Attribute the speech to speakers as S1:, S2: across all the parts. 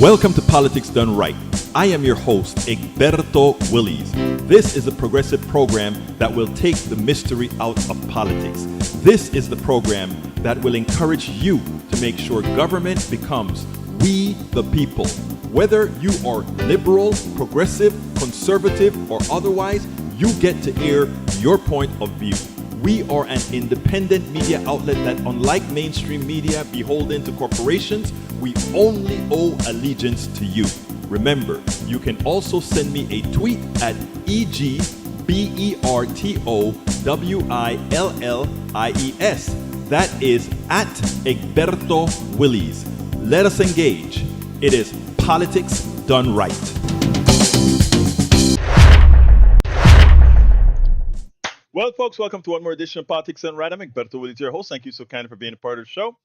S1: Welcome to Politics Done Right. I am your host, Egberto Willies. This is a progressive program that will take the mystery out of politics. This is the program that will encourage you to make sure government becomes we the people. Whether you are liberal, progressive, conservative, or otherwise, you get to air your point of view. We are an independent media outlet that, unlike mainstream media beholden to corporations, we only owe allegiance to you. Remember, you can also send me a tweet at EGBERTOWILLIES. That is at Egberto Willies. Let us engage. It is Politics Done Right. Well, folks, welcome to one more edition of Politics Done Right. I'm Egberto Willies, your host. Thank you so kindly for being a part of the show.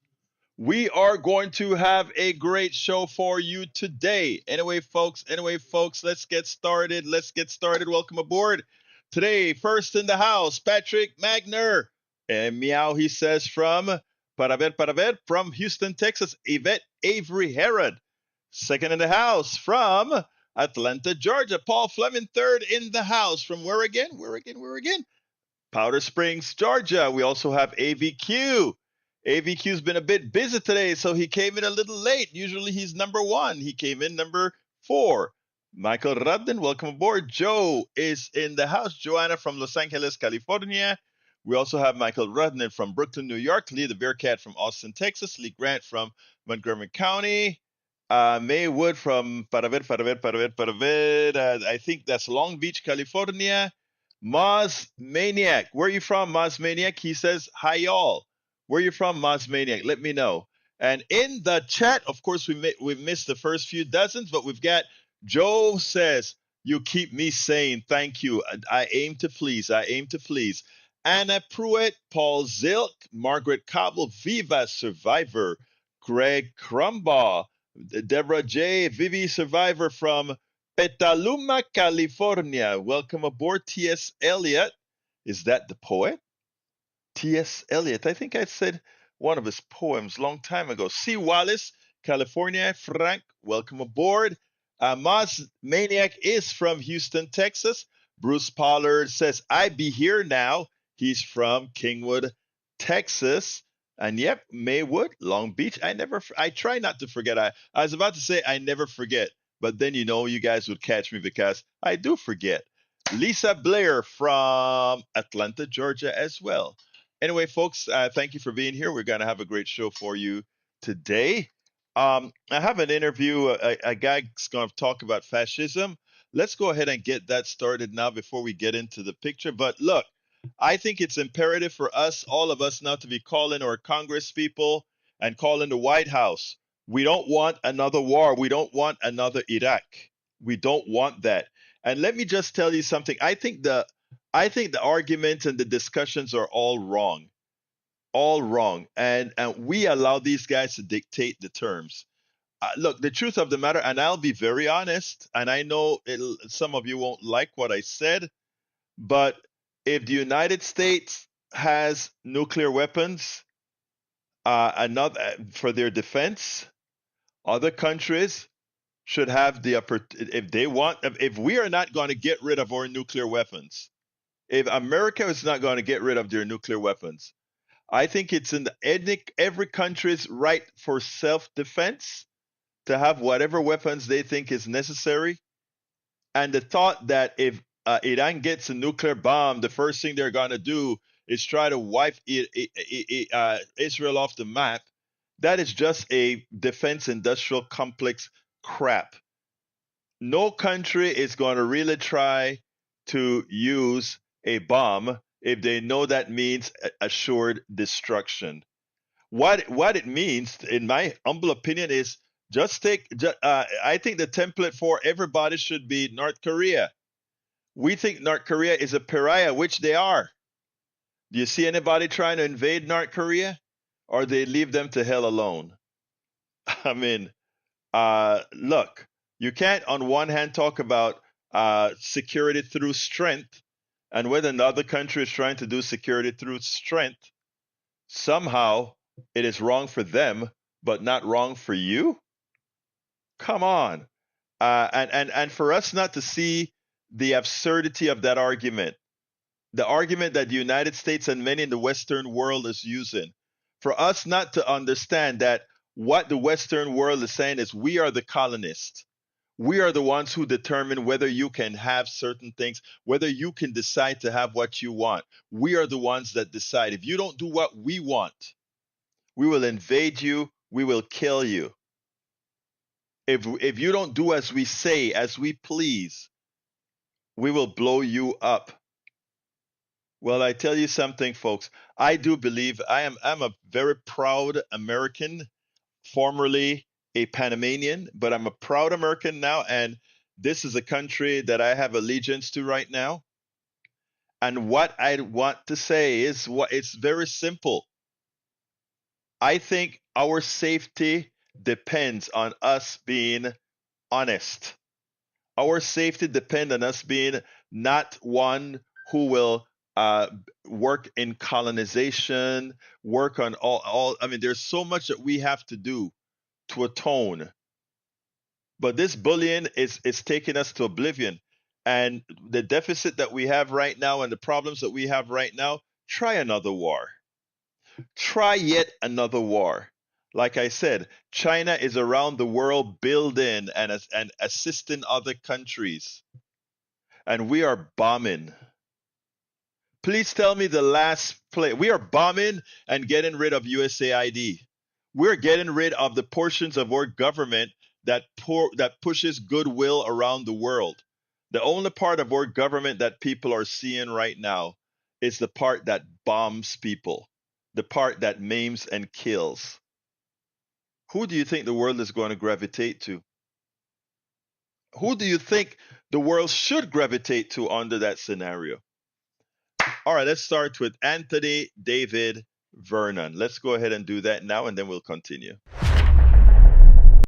S1: We are going to have a great show for you today. Anyway, folks, let's get started. Welcome aboard. Today, first in the house, Patrick Magner. And meow, he says from from Houston, Texas, Yvette Avery Herod. Second in the house from Atlanta, Georgia, Paul Fleming. Third in the house from where again? Powder Springs, Georgia. We also have AVQ. AVQ's been a bit busy today, so he came in a little late. Usually he's number one. He came in number 4. Michael Rudden, welcome aboard. Joe is in the house. Joanna from Los Angeles, California. We also have Michael Rudden from Brooklyn, New York. Lee the Bearcat from Austin, Texas. Lee Grant from Montgomery County. May Wood from I think that's Long Beach, California. Maz Maniac. Where are you from, Maz Maniac? He says, hi, y'all. Where you from, Maz Maniac? Let me know. And in the chat, of course, we missed the first few dozens, but we've got Joe says, you keep me sane. Thank you. I aim to please. Anna Pruitt, Paul Zilk, Margaret Cobble, Viva Survivor, Greg Crumbaugh, Deborah J, Vivi Survivor from Petaluma, California. Welcome aboard, T.S. Eliot. Is that the poet? T.S. Eliot. I think I said one of his poems long time ago. C. Wallace, California. Frank, welcome aboard. Maz Maniac is from Houston, Texas. Bruce Pollard says, I be here now. He's from Kingwood, Texas. And yep, Maywood, Long Beach. I try not to forget. I was about to say I never forget, but then you guys would catch me because I do forget. Lisa Blair from Atlanta, Georgia as well. Anyway, folks, thank you for being here. We're going to have a great show for you today. I have an interview. A guy's going to talk about fascism. Let's go ahead and get that started now before we get into the picture. But look, I think it's imperative for us, all of us now, to be calling our Congress people and calling the White House. We don't want another war. We don't want another Iraq. We don't want that. And let me just tell you something. I think the arguments and the discussions are all wrong. And we allow these guys to dictate the terms. Look, the truth of the matter, and I'll be very honest, and I know some of you won't like what I said, but if the United States has nuclear weapons, for their defense, other countries should have the if we are not going to get rid of our nuclear weapons, if America is not going to get rid of their nuclear weapons, I think it's in every country's right for self-defense to have whatever weapons they think is necessary. And the thought that if Iran gets a nuclear bomb, the first thing they're going to do is try to wipe Israel off the map, that is just a defense industrial complex crap. No country is going to really try to use a bomb if they know that means assured destruction. What it means, in my humble opinion, is I think the template for everybody should be North Korea. We think North Korea is a pariah, which they are. Do you see anybody trying to invade North Korea? Or they leave them to hell alone? I mean, look, you can't on one hand talk about security through strength, and when another country is trying to do security through strength, somehow it is wrong for them, but not wrong for you? Come on. And for us not to see the absurdity of that argument, the argument that the United States and many in the Western world is using, for us not to understand that what the Western world is saying is we are the colonists. We are the ones who determine whether you can have certain things, whether you can decide to have what you want. We are the ones that decide. If you don't do what we want, we will invade you, we will kill you. If you don't do as we say, as we please, we will blow you up. Well, I tell you something, folks. I do believe I'm a very proud American, formerly a Panamanian, but I'm a proud American now, and this is a country that I have allegiance to right now. And what I want to say is what it's very simple. I think our safety depends on us being honest. Our safety depends on us being not one who will uh, work in colonization, work on all. I mean, there's so much that we have to do to atone. But this bullying is taking us to oblivion. And the deficit that we have right now and the problems that we have right now, try another war. Try yet another war. Like I said, China is around the world building and assisting other countries, and we are bombing. Please tell me the last play. We are bombing and getting rid of USAID. We're getting rid of the portions of our government that pushes goodwill around the world. The only part of our government that people are seeing right now is the part that bombs people, the part that maims and kills. Who do you think the world is going to gravitate to? Who do you think the world should gravitate to under that scenario? All right, let's start with Anthony David Vernon. Let's go ahead and do that now, and then we'll continue.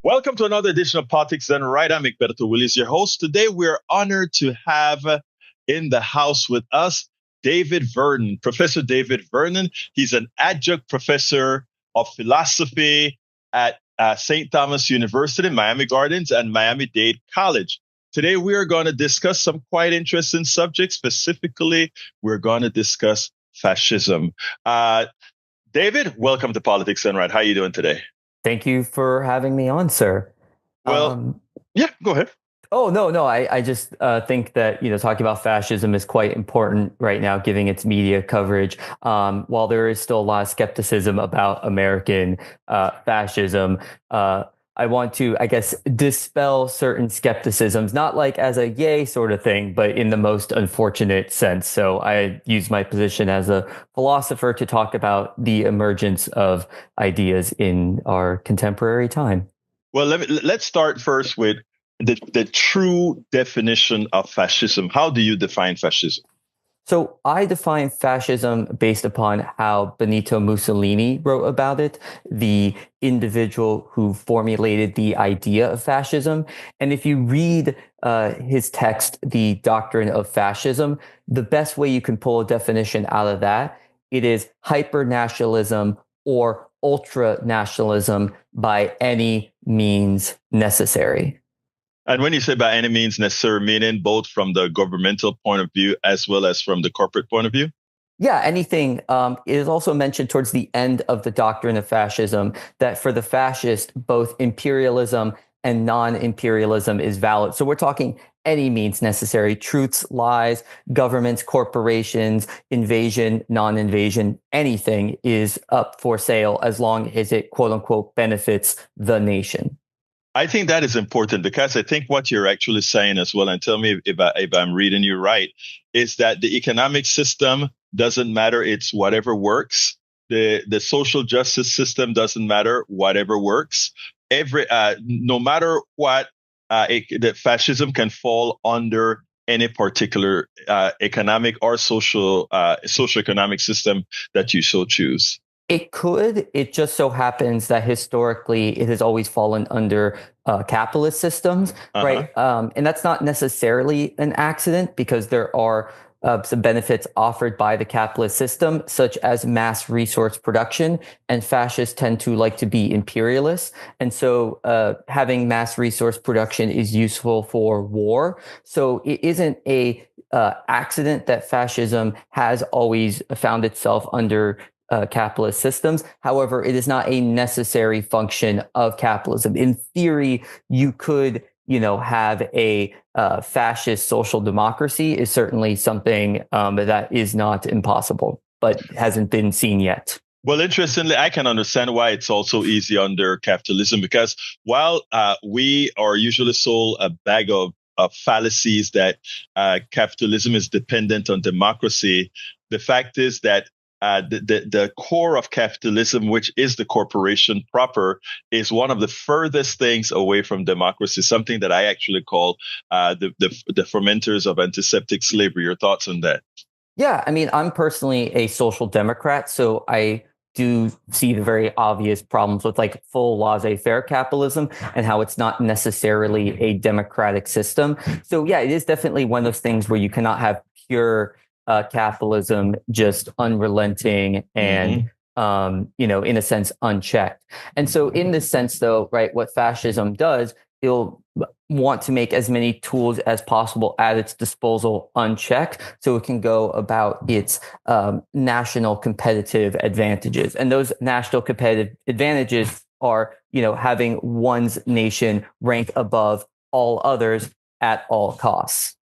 S1: Welcome to another edition of Politics Done Right. I'm Egberto Willies, your host. Today, we're honored to have in the house with us David Vernon, Professor David Vernon. He's an adjunct professor of philosophy at St. Thomas University, Miami Gardens, and Miami-Dade College. Today, we are going to discuss some quite interesting subjects. Specifically, we're going to discuss fascism. David, welcome to Politics Done Right. How are you doing today?
S2: Thank you for having me on, sir.
S1: Well, yeah, go ahead.
S2: Oh, no. I just think that, talking about fascism is quite important right now, giving its media coverage. While there is still a lot of skepticism about American fascism, I want to, I guess, dispel certain skepticisms, not like as a yay sort of thing, but in the most unfortunate sense. So I use my position as a philosopher to talk about the emergence of ideas in our contemporary time.
S1: Well, let's start first with the true definition of fascism. How do you define fascism?
S2: So I define fascism based upon how Benito Mussolini wrote about it, the individual who formulated the idea of fascism. And if you read his text, The Doctrine of Fascism, the best way you can pull a definition out of that, it is hyper-nationalism or ultra-nationalism by any means necessary.
S1: And when you say by any means necessary, meaning both from the governmental point of view as well as from the corporate point of view?
S2: Yeah, anything. It is also mentioned towards the end of the Doctrine of Fascism that for the fascist, both imperialism and non-imperialism is valid. So we're talking any means necessary, truths, lies, governments, corporations, invasion, non-invasion, anything is up for sale as long as it, quote unquote, benefits the nation.
S1: I think that is important because I think what you're actually saying as well, and tell me if I'm reading you right, is that the economic system doesn't matter. It's whatever works. The social justice system doesn't matter. Whatever works. No matter what, the fascism can fall under any particular economic or socioeconomic system that you so choose.
S2: It could. It just so happens that historically it has always fallen under capitalist systems, right? And that's not necessarily an accident because there are some benefits offered by the capitalist system, such as mass resource production. And fascists tend to like to be imperialists. And so having mass resource production is useful for war. So it isn't a accident that fascism has always found itself under capitalist systems. However, it is not a necessary function of capitalism. In theory, you could, have a fascist social democracy is certainly something that is not impossible, but hasn't been seen yet.
S1: Well, interestingly, I can understand why it's also easy under capitalism because while we are usually sold a bag of fallacies that capitalism is dependent on democracy, the fact is that the core of capitalism, which is the corporation proper, is one of the furthest things away from democracy, something that I actually call the fermenters of antiseptic slavery. Your thoughts on that?
S2: Yeah, I mean, I'm personally a social democrat, so I do see the very obvious problems with like full laissez-faire capitalism and how it's not necessarily a democratic system. So yeah, it is definitely one of those things where you cannot have pure capitalism just unrelenting and in a sense unchecked. And so in this sense though, right, what fascism does, it'll want to make as many tools as possible at its disposal unchecked so it can go about its national competitive advantages. And those national competitive advantages are, having one's nation rank above all others at all costs.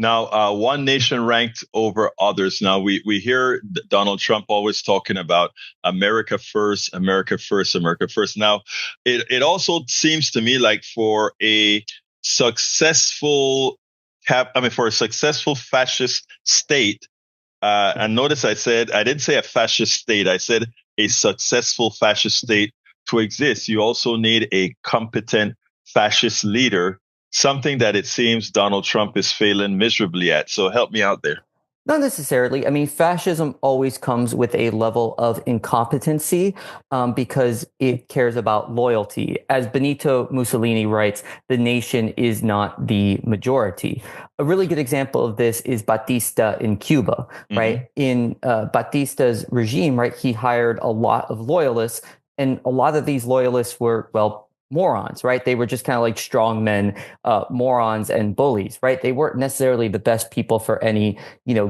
S1: Now, one nation ranked over others. Now, we hear Donald Trump always talking about America first, America first, America first. Now, it also seems to me like for a successful for a successful fascist state, and notice I didn't say a fascist state, I said a successful fascist state to exist. You also need a competent fascist leader, something that it seems Donald Trump is failing miserably at. So help me out there.
S2: Not necessarily. I mean, fascism always comes with a level of incompetency because it cares about loyalty. As Benito Mussolini writes, the nation is not the majority. A really good example of this is Batista in Cuba, right? In Batista's regime, right, he hired a lot of loyalists, and a lot of these loyalists were, well, morons, right? They were just kind of like strong men, morons and bullies, right? They weren't necessarily the best people for any,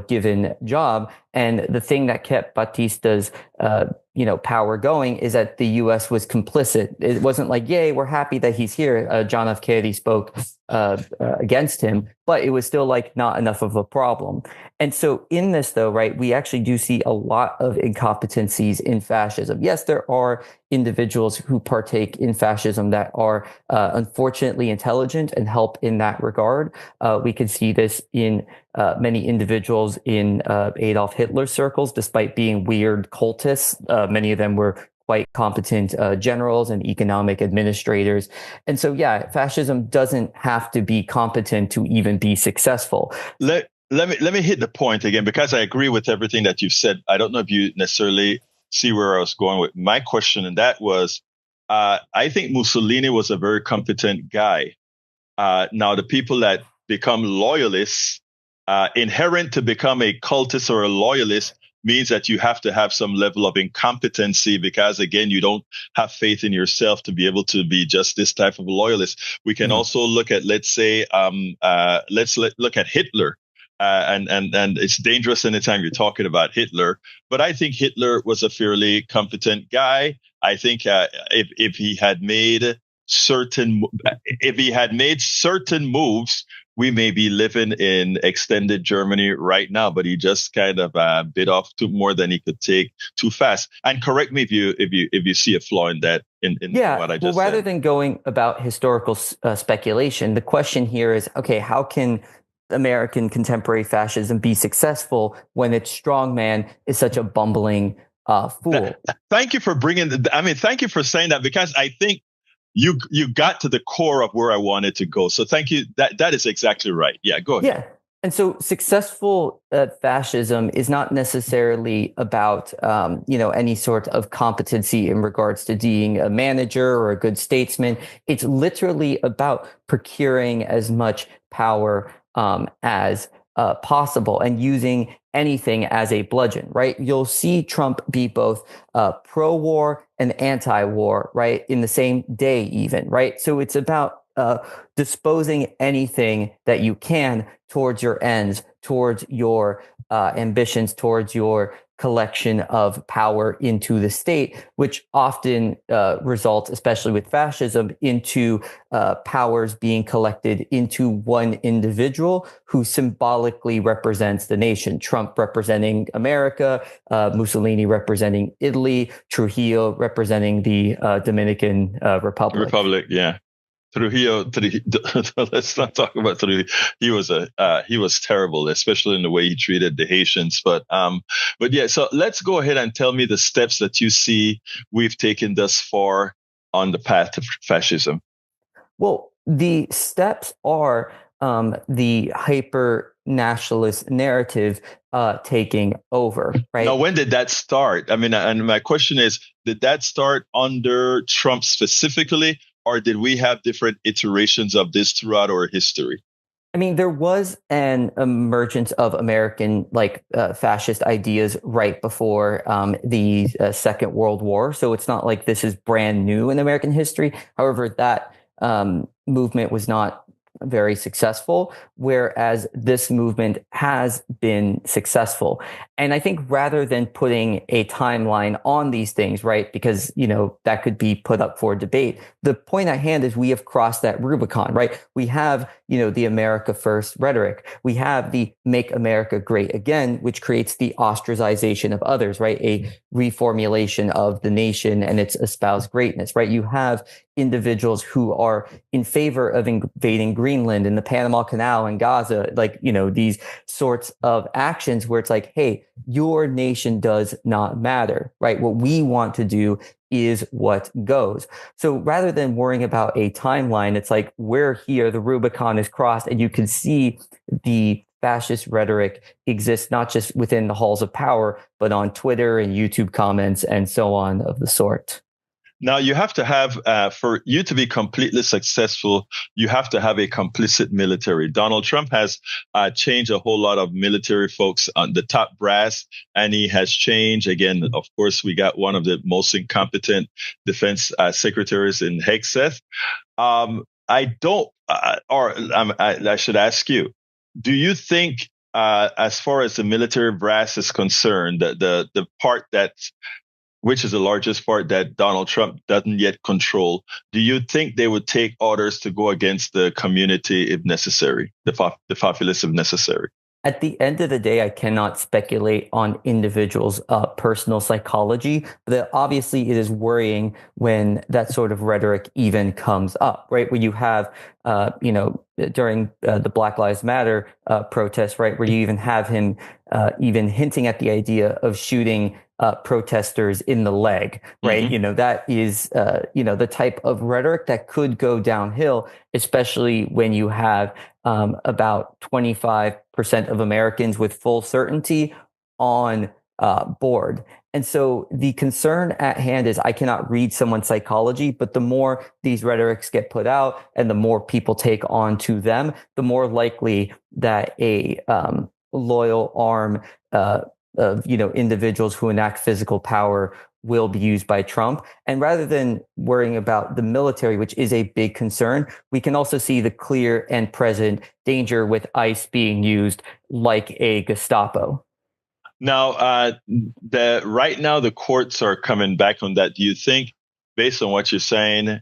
S2: given job. And the thing that kept Batista's, power going is that the U.S. was complicit. It wasn't like, yay, we're happy that he's here. John F. Kennedy spoke against him, but it was still like not enough of a problem. And so in this, though, right, we actually do see a lot of incompetencies in fascism. Yes, there are individuals who partake in fascism that are unfortunately intelligent and help in that regard. We can see this in many individuals in Adolf Hitler's circles, despite being weird cultists. Many of them were quite competent generals and economic administrators. And so, yeah, fascism doesn't have to be competent to even be successful.
S1: Let me hit the point again, because I agree with everything that you've said. I don't know if you necessarily see where I was going with my question, and that was, I think Mussolini was a very competent guy. Now, the people that become loyalists, inherent to become a cultist or a loyalist means that you have to have some level of incompetency because, again, you don't have faith in yourself to be able to be just this type of loyalist. We can also look at, let's say, look at Hitler. And it's dangerous anytime you're talking about Hitler. But I think Hitler was a fairly competent guy. I think if he had made certain moves, we may be living in extended Germany right now. But he just kind of bit off more than he could take too fast. And correct me if you see a flaw in that. In what I just
S2: said. Rather
S1: than
S2: going about historical speculation, the question here is, okay, how can American contemporary fascism be successful when its strongman is such a bumbling fool?
S1: Thank you for thank you for saying that, because I think you got to the core of where I wanted to go. So thank you. That is exactly right. Yeah, go ahead.
S2: Yeah. And so successful fascism is not necessarily about, any sort of competency in regards to being a manager or a good statesman. It's literally about procuring as much power as possible and using anything as a bludgeon, right? You'll see Trump be both pro-war and anti-war, right, in the same day, even, right? So it's about disposing anything that you can towards your ends, towards your ambitions, towards your collection of power into the state, which often results, especially with fascism, into powers being collected into one individual who symbolically represents the nation. Trump representing America, Mussolini representing Italy, Trujillo representing the Dominican Republic.
S1: Republic, yeah. Trujillo, let's not talk about Trujillo. He was terrible, especially in the way he treated the Haitians. But yeah. So let's go ahead and tell me the steps that you see we've taken thus far on the path to fascism.
S2: Well, the steps are the hyper nationalist narrative taking over,
S1: Now,
S2: right?
S1: when did that start? I mean, and my question is, did that start under Trump specifically, or did we have different iterations of this throughout our history?
S2: I mean, there was an emergence of American fascist ideas right before the Second World War. So it's not like this is brand new in American history. However, that movement was not very successful, whereas this movement has been successful. And I think rather than putting a timeline on these things, right, because, that could be put up for debate, the point at hand is we have crossed that Rubicon, right? We have, the America First rhetoric. We have the Make America Great Again, which creates the ostracization of others, right? A reformulation of the nation and its espoused greatness, right? You have individuals who are in favor of invading Greenland and the Panama Canal and Gaza, these sorts of actions where it's like, hey, your nation does not matter, right? What we want to do is what goes. So rather than worrying about a timeline, it's like we're here, the Rubicon is crossed, and you can see the fascist rhetoric exists not just within the halls of power, but on Twitter and YouTube comments and so on of the sort.
S1: Now, you have to have, for you to be completely successful, you have to have a complicit military. Donald Trump has changed a whole lot of military folks on the top brass, and he has changed. Again, of course, we got one of the most incompetent defense secretaries in Hegseth. I don't, I should ask you, do you think, as far as the military brass is concerned, the part that's which is the largest part that Donald Trump doesn't yet control, do you think they would take orders to go against the community if necessary, the populace if necessary?
S2: At the end of the day, I cannot speculate on individuals' personal psychology, but obviously it is worrying when that sort of rhetoric even comes up, right? Where you have, during the Black Lives Matter protests, right? Where you even have him even hinting at the idea of shooting protesters in the leg, right?
S1: Mm-hmm.
S2: That is, the type of rhetoric that could go downhill, especially when you have about 25% of Americans with full certainty on board. And so the concern at hand is I cannot read someone's psychology, but the more these rhetorics get put out and the more people take on to them, the more likely that a loyal arm of individuals who enact physical power will be used by Trump. And rather than worrying about the military, which is a big concern, we can also see the clear and present danger with ICE being used like a Gestapo.
S1: Now, right now the courts are coming back on that. Do you think, based on what you're saying,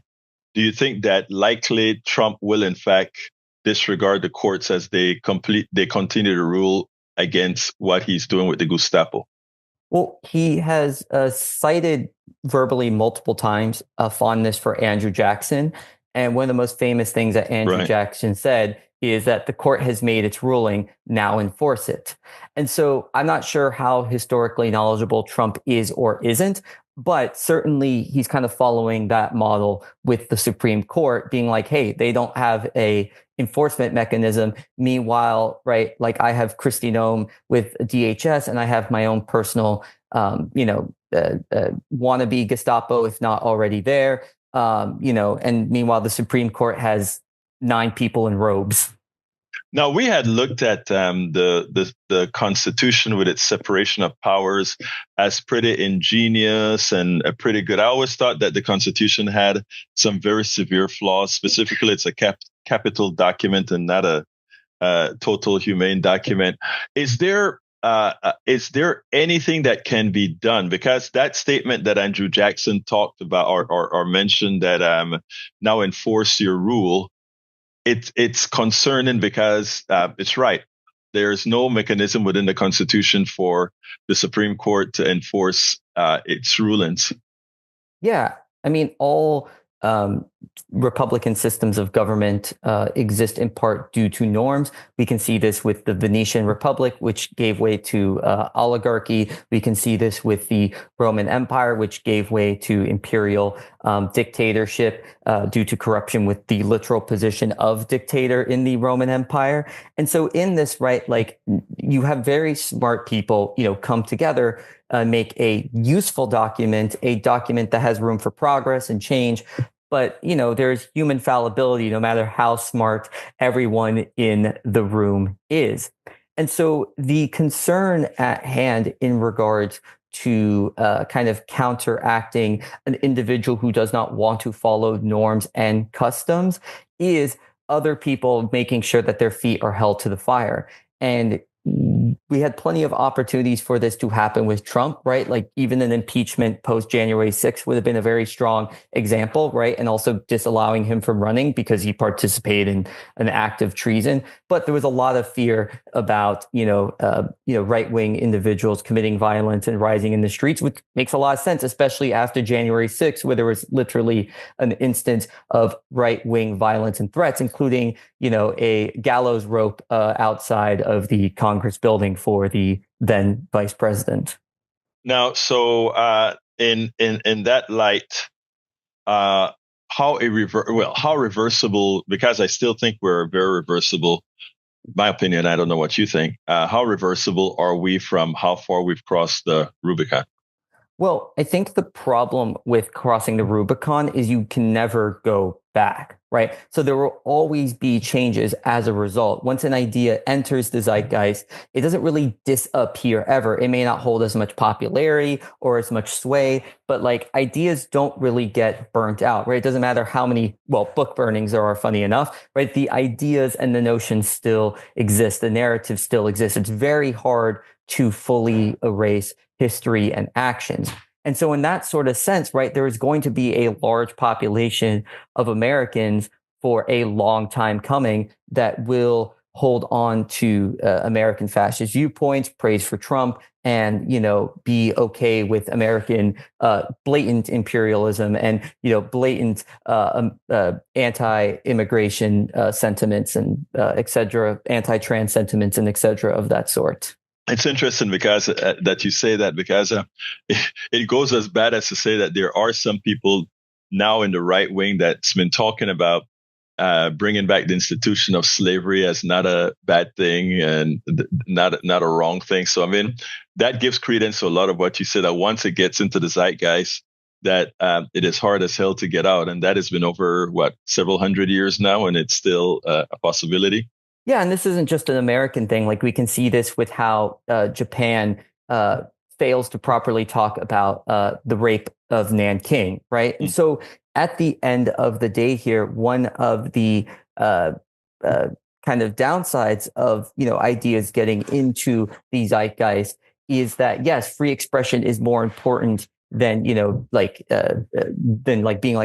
S1: do you think that likely Trump will in fact disregard the courts as they continue to rule against what he's doing with the Gestapo?
S2: Well, he has cited verbally multiple times a fondness for Andrew Jackson. And one of the most famous things that Andrew
S1: Right.
S2: Jackson said is that the court has made its ruling, now enforce it. And so I'm not sure how historically knowledgeable Trump is or isn't, but certainly he's kind of following that model with the Supreme Court being like, hey, they don't have a enforcement mechanism. Meanwhile, right, like I have Kristi Noem with DHS and I have my own personal, wannabe Gestapo, if not already there. And meanwhile, the Supreme Court has 9 people in robes.
S1: Now we had looked at the Constitution with its separation of powers as pretty ingenious and pretty good. I always thought that the Constitution had some very severe flaws. Specifically, it's a capital document and not a total humane document. Is there anything that can be done? Because that statement that Andrew Jackson talked about or mentioned that now enforce your rule, it's concerning because it's right. There's no mechanism within the Constitution for the Supreme Court to enforce its rulings.
S2: Yeah, I mean, all um, Republican systems of government exist in part due to norms. We can see this with the Venetian Republic, which gave way to oligarchy. We can see this with the Roman Empire, which gave way to imperial dictatorship due to corruption with the literal position of dictator in the Roman Empire. And so in this, right, like you have very smart people, come together, make a useful document, a document that has room for progress and change. But, there's human fallibility no matter how smart everyone in the room is. And so the concern at hand in regards to kind of counteracting an individual who does not want to follow norms and customs is other people making sure that their feet are held to the fire. And we had plenty of opportunities for this to happen with Trump, right? Like even an impeachment post January 6th would have been a very strong example, right? And also disallowing him from running because he participated in an act of treason. But there was a lot of fear about, right-wing individuals committing violence and rising in the streets, which makes a lot of sense, especially after January 6th, where there was literally an instance of right-wing violence and threats, including, a gallows rope outside of the Congress building for the then vice president.
S1: Now, so in that light, how reversible? Because I still think we're very reversible. My opinion, I don't know what you think. How reversible are we from how far we've crossed the Rubicon?
S2: Well, I think the problem with crossing the Rubicon is you can never go back, right? So there will always be changes as a result. Once an idea enters the zeitgeist, it doesn't really disappear ever. It may not hold as much popularity or as much sway, but like ideas don't really get burnt out, right? It doesn't matter how many, book burnings there are, funny enough, right? The ideas and the notions still exist. The narrative still exists. It's very hard to fully erase history and actions. And so, in that sort of sense, right, there is going to be a large population of Americans for a long time coming that will hold on to American fascist viewpoints, praise for Trump, and be okay with American blatant imperialism and blatant anti-immigration sentiments and et cetera, anti-trans sentiments and et cetera of that sort.
S1: It's interesting because that you say that because it goes as bad as to say that there are some people now in the right wing that's been talking about bringing back the institution of slavery as not a bad thing and not a wrong thing. So I mean that gives credence to a lot of what you said. That once it gets into the zeitgeist, that it is hard as hell to get out, and that has been over several hundred years now, and it's still a possibility.
S2: Yeah, and this isn't just an American thing. Like we can see this with how Japan fails to properly talk about the rape of Nanking, right? And so at the end of the day here, one of the kind of downsides of ideas getting into the zeitgeist is that yes, free expression is more important than being like,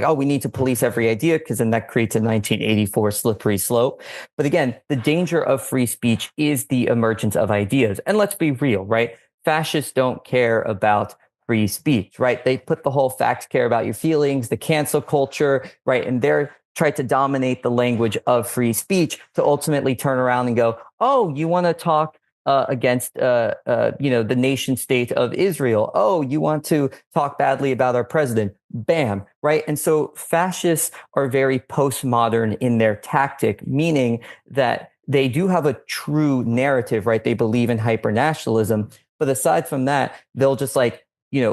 S2: oh, we need to police every idea, because then that creates a 1984 slippery slope. But again, the danger of free speech is the emergence of ideas. And let's be real, right? Fascists don't care about free speech, right? They put the whole facts care about your feelings, the cancel culture, right? And they're trying to dominate the language of free speech to ultimately turn around and go, oh, you want to talk against the nation state of Israel. Oh, you want to talk badly about our president. Bam, right? And so fascists are very postmodern in their tactic, meaning that they do have a true narrative, right? They believe in hyper nationalism. But aside from that, they'll just like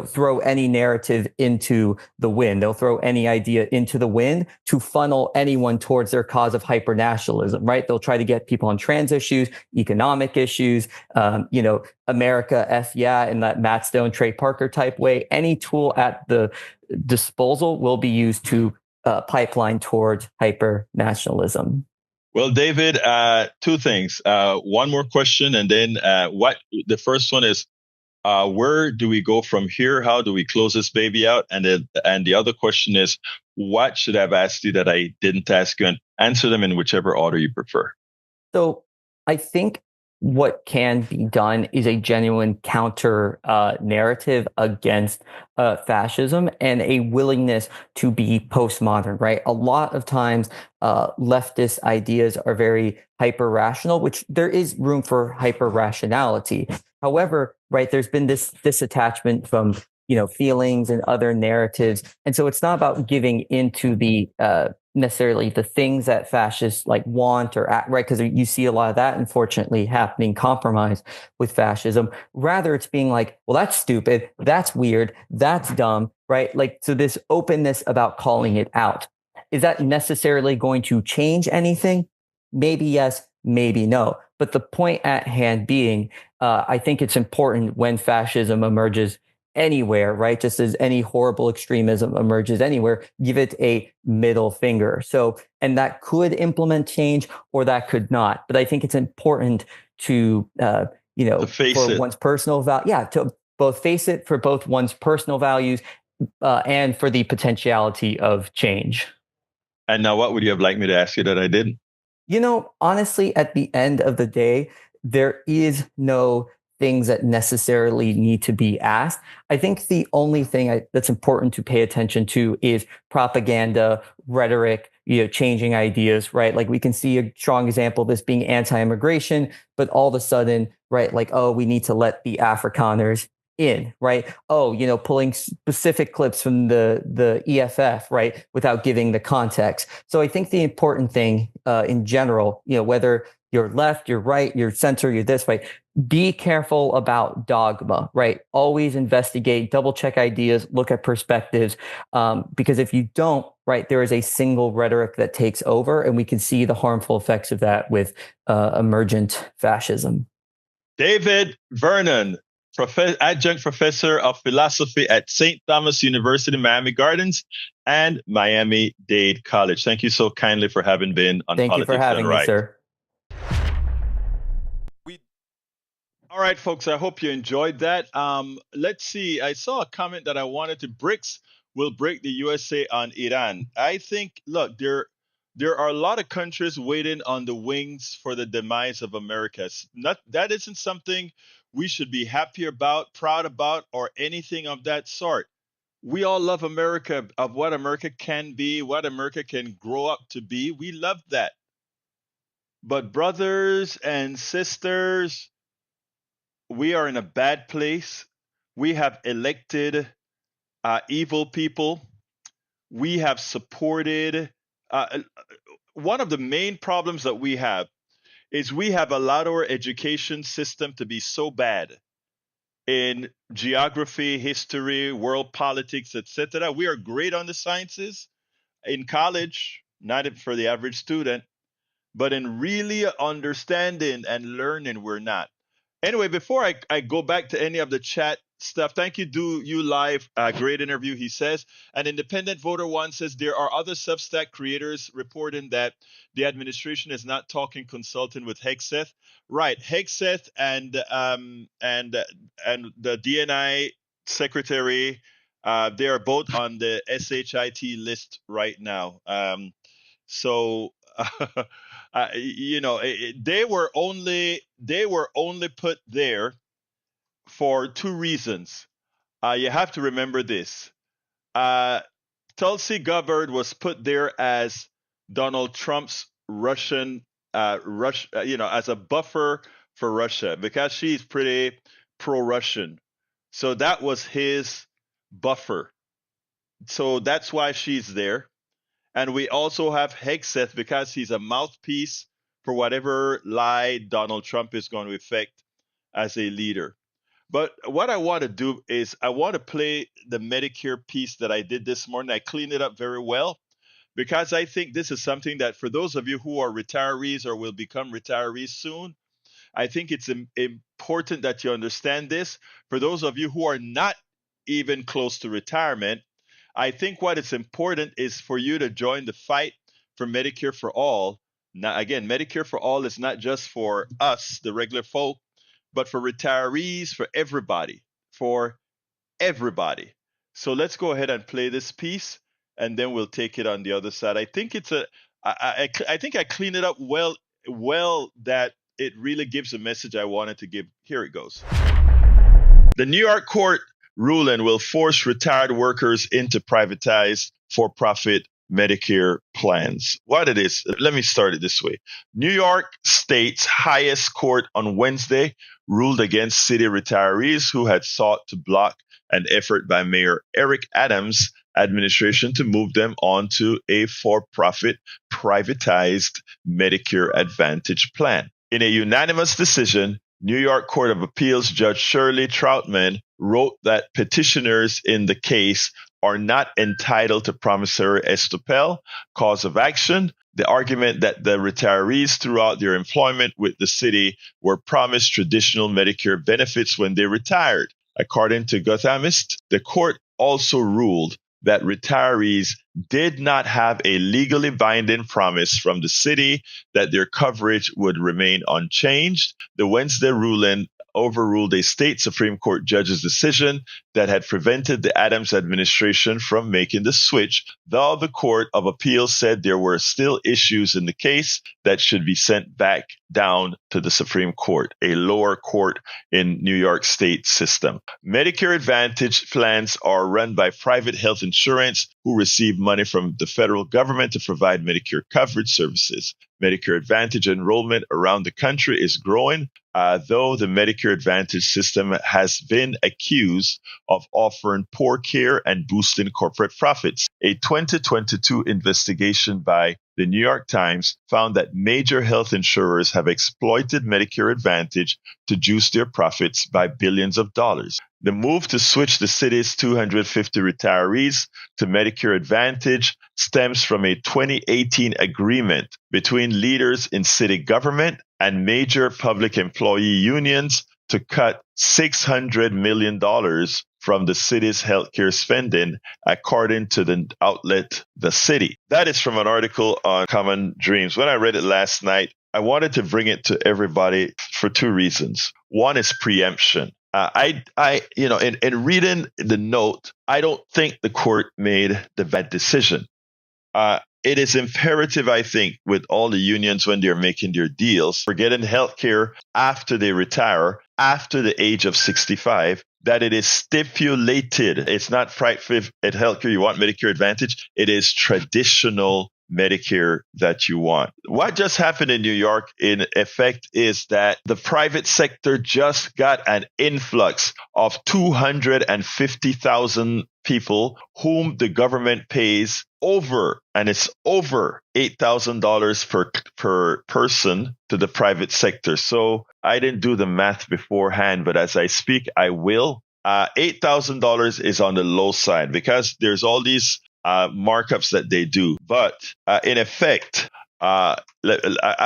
S2: throw any narrative into the wind. They'll throw any idea into the wind to funnel anyone towards their cause of hyper-nationalism, right? They'll try to get people on trans issues, economic issues, America F yeah, in that Matt Stone, Trey Parker type way. Any tool at the disposal will be used to pipeline towards hyper-nationalism.
S1: Well, David, two things. One more question, and then what the first one is, where do we go from here? How do we close this baby out? And the other question is, what should I have asked you that I didn't ask you? And answer them in whichever order you prefer.
S2: So I think what can be done is a genuine counter narrative against fascism and a willingness to be postmodern, right? A lot of times leftist ideas are very hyper rational, which there is room for hyper rationality. However, right, there's been this disattachment from feelings and other narratives, and so it's not about giving into the necessarily the things that fascists like want or act, right? Because you see a lot of that, unfortunately, happening compromise with fascism. Rather, it's being like, well, that's stupid, that's weird, that's dumb, right? Like, so this openness about calling it out. Is that necessarily going to change anything? Maybe yes, maybe no. But the point at hand being, I think it's important when fascism emerges anywhere, right? Just as any horrible extremism emerges anywhere, give it a middle finger. So, and that could implement change or that could not. But I think it's important to,
S1: To face
S2: for
S1: it.
S2: one's personal value, to both face it for both one's personal values and for the potentiality of change.
S1: And now, what would you have liked me to ask you that I didn't?
S2: Honestly, at the end of the day, there is no things that necessarily need to be asked. I think the only thing that's important to pay attention to is propaganda, rhetoric, changing ideas, right? Like we can see a strong example of this being anti-immigration, but all of a sudden, right, like, oh, we need to let the Afrikaners in, right? Oh, pulling specific clips from the EFF, right, without giving the context. So I think the important thing in general, whether you're left, you're right, you're center, you're this way, be careful about dogma, right? Always investigate, double check ideas, look at perspectives, because if you don't, right, there is a single rhetoric that takes over, and we can see the harmful effects of that with emergent fascism.
S1: David Vernon, adjunct professor of philosophy at St. Thomas University, Miami Gardens, and Miami-Dade College. Thank you so kindly for having been on
S2: Thank you for
S1: Politics Done
S2: having me,
S1: Right.
S2: sir.
S1: All right, folks, I hope you enjoyed that. Let's see. I saw a comment that I wanted to BRICS will break the USA on Iran. I think, look, there are a lot of countries waiting on the wings for the demise of America. That isn't something we should be happy about, proud about, or anything of that sort. We all love America, of what America can be, what America can grow up to be. We love that. But brothers and sisters, we are in a bad place. We have elected evil people. We have supported. One of the main problems that we have is we have allowed our education system to be so bad in geography, history, world politics, etc. We are great on the sciences in college, not for the average student, but in really understanding and learning, we're not. Anyway, before I go back to any of the chat stuff, thank you, Do You Live. Great interview, he says. An independent voter one says there are other Substack creators reporting that the administration is not talking consulting with Hegseth. Right, Hegseth and the DNI secretary, they are both on the SHIT list right now. So they were only put there for two reasons. You have to remember this. Uh, Tulsi Gabbard was put there as Donald Trump's Russian, as a buffer for Russia because she's pretty pro-Russian. So that was his buffer. So that's why she's there. And we also have Hegseth because he's a mouthpiece for whatever lie Donald Trump is going to effect as a leader. But what I want to do is I want to play the Medicare piece that I did this morning. I cleaned it up very well because I think this is something that for those of you who are retirees or will become retirees soon, I think it's important that you understand this. For those of you who are not even close to retirement, I think what is important is for you to join the fight for Medicare for all. Now, again, Medicare for all is not just for us, the regular folk, but for retirees, for everybody, for everybody. So let's go ahead and play this piece, and then we'll take it on the other side. I think it's a, I think I cleaned it up well that it really gives a message I wanted to give. Here it goes. The New York court ruling will force retired workers into privatized for-profit Medicare plans. What it is, let me start it this way. New York State's highest court on Wednesday ruled against city retirees who had sought to block an effort by Mayor Eric Adams' administration to move them onto a for-profit privatized Medicare Advantage plan. In a unanimous decision, New York Court of Appeals Judge Shirley Troutman wrote that petitioners in the case are not entitled to promissory estoppel, cause of action, the argument that the retirees throughout their employment with the city were promised traditional Medicare benefits when they retired. According to Gothamist, the court also ruled that retirees did not have a legally binding promise from the city that their coverage would remain unchanged. The Wednesday ruling overruled a state Supreme Court judge's decision that had prevented the Adams administration from making the switch, though the Court of Appeals said there were still issues in the case that should be sent back down to the Supreme Court, a lower court in New York State system. Medicare Advantage plans are run by private health insurance who receive money from the federal government to provide Medicare coverage services. Medicare Advantage enrollment around the country is growing, though the Medicare Advantage system has been accused of offering poor care and boosting corporate profits. A 2022 investigation by the New York Times found that major health insurers have exploited Medicare Advantage to juice their profits by billions of dollars. The move to switch the city's 250 retirees to Medicare Advantage stems from a 2018 agreement between leaders in city government and major public employee unions to cut $600 million from the city's healthcare spending, according to the outlet The City. That is from an article on Common Dreams. When I read it last night, I wanted to bring it to everybody for two reasons. One is preemption. In reading the note, I don't think the court made the bad decision. It is imperative, I think, with all the unions when they're making their deals for getting healthcare after they retire, after the age of 65, that it is stipulated. It's not private healthcare. You want Medicare Advantage. It is traditional Medicare that you want. What just happened in New York, in effect, is that the private sector just got an influx of 250,000 people whom the government pays over, and it's over $8,000 per person to the private sector. So I didn't do the math beforehand, but as I speak, I will. $8,000 is on the low side because there's all these markups that they do. But in effect, I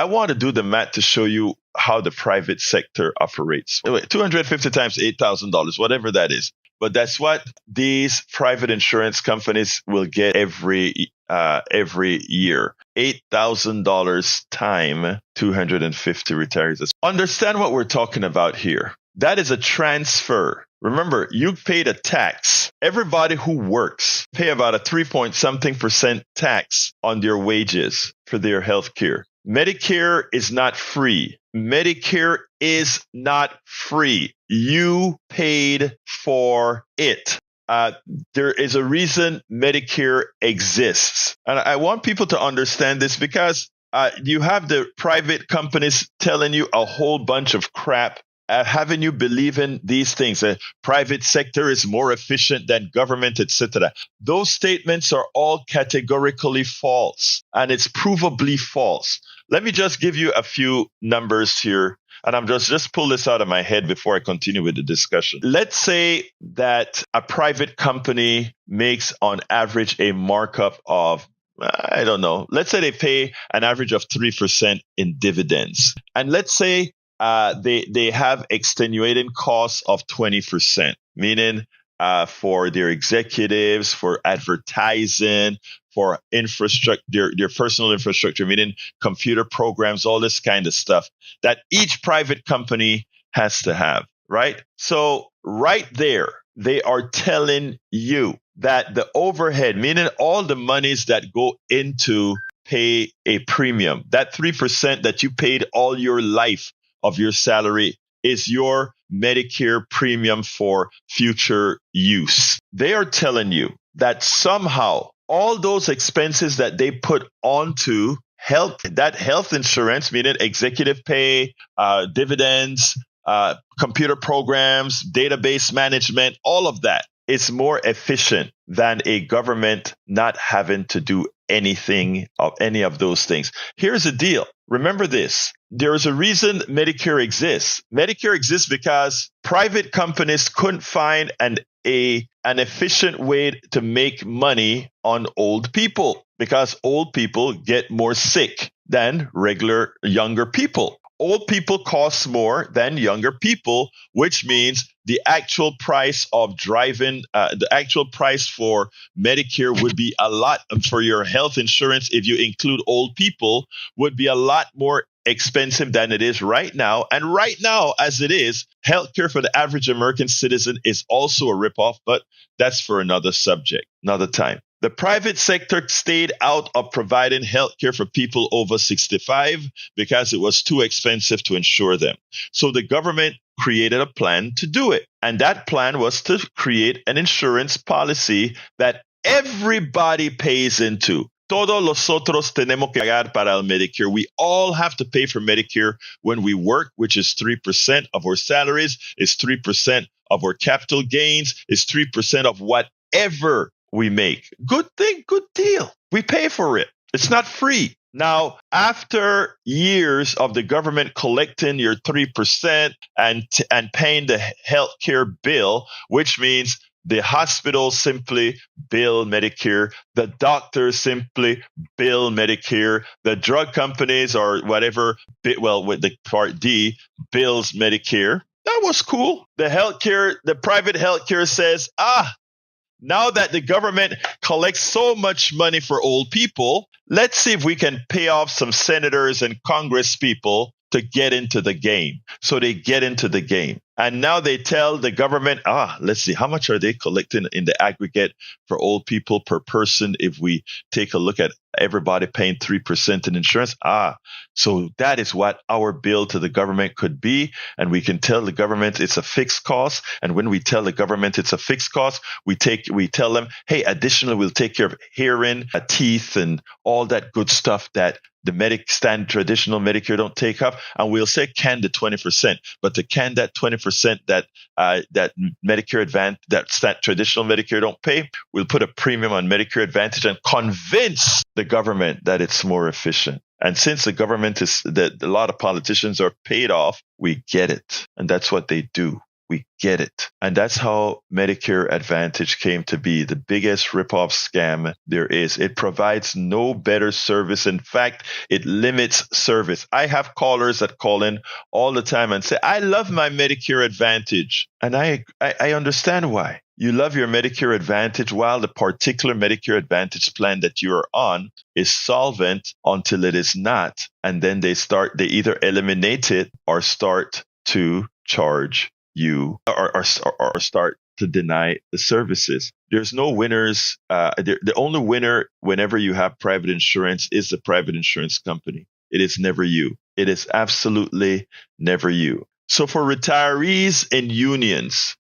S1: want to do the math to show you how the private sector operates. 250 times $8,000, whatever that is. But that's what these private insurance companies will get every year. $8,000 time 250 retirees. Understand what we're talking about here. That is a transfer. Remember, you paid a tax. Everybody who works pay about a 3-point-something% tax on their wages for their health care. Medicare is not free. Medicare is not free. You paid for it. There is a reason Medicare exists. And I want people to understand this because you have the private companies telling you a whole bunch of crap, having you believe in these things. Private sector is more efficient than government, etc. Those statements are all categorically false, and it's provably false. Let me just give you a few numbers here. And I'm just pull this out of my head before I continue with the discussion. Let's say that a private company makes on average a markup of, I don't know, let's say they pay an average of 3% in dividends. And let's say they have extenuating costs of 20%, meaning for their executives, for advertising, for infrastructure, their personal infrastructure, meaning computer programs, all this kind of stuff that each private company has to have, right? So right there, they are telling you that the overhead, meaning all the monies that go into pay a premium, that 3% that you paid all your life of your salary is your Medicare premium for future use. They are telling you that somehow all those expenses that they put onto health, that health insurance, meaning executive pay, dividends, computer programs, database management, all of that is more efficient than a government not having to do anything of any of those things. Here's the deal. Remember this. There is a reason Medicare exists. Medicare exists because private companies couldn't find an efficient way to make money on old people, because old people get more sick than regular younger people. Old people cost more than younger people, which means the actual price of driving, the actual price for Medicare would be a lot, for your health insurance, if you include old people, would be a lot more expensive than it is right now. And right now, as it is, healthcare for the average American citizen is also a ripoff, but that's for another subject, another time. The private sector stayed out of providing healthcare for people over 65 because it was too expensive to insure them. So the government created a plan to do it. And that plan was to create an insurance policy that everybody pays into. Todos nosotros tenemos que pagar para el Medicare. We all have to pay for Medicare when we work, which is 3% of our salaries, is 3% of our capital gains, is 3% of whatever we make. Good thing, good deal. We pay for it. It's not free. Now, after years of the government collecting your 3% and paying the healthcare bill, which means the hospitals simply bill Medicare, the doctors simply bill Medicare, the drug companies or whatever, with the Part D, bills Medicare. That was cool. The private healthcare says, now that the government collects so much money for old people, let's see if we can pay off some senators and Congress people to get into the game. So they get into the game. And now they tell the government, let's see, how much are they collecting in the aggregate for old people per person if we take a look at everybody paying 3% in insurance? So that is what our bill to the government could be. And we can tell the government it's a fixed cost. And when we tell the government it's a fixed cost, we tell them, hey, additionally, we'll take care of hearing, teeth, and all that good stuff that the traditional Medicare don't take up, and we'll say can the 20%, but to can that 20% that Medicare Advantage, that traditional Medicare don't pay, we'll put a premium on Medicare Advantage and convince the government that it's more efficient. And since the government a lot of politicians are paid off, we get it, and that's what they do. We get it. And that's how Medicare Advantage came to be the biggest ripoff scam there is. It provides no better service. In fact, it limits service. I have callers that call in all the time and say, I love my Medicare Advantage. And I understand why. You love your Medicare Advantage while the particular Medicare Advantage plan that you are on is solvent until it is not. And then they either eliminate it or start to charge you or start to deny the services. There's no winners. The only winner whenever you have private insurance is the private insurance company. It is never you. It is absolutely never you. So for retirees in unions,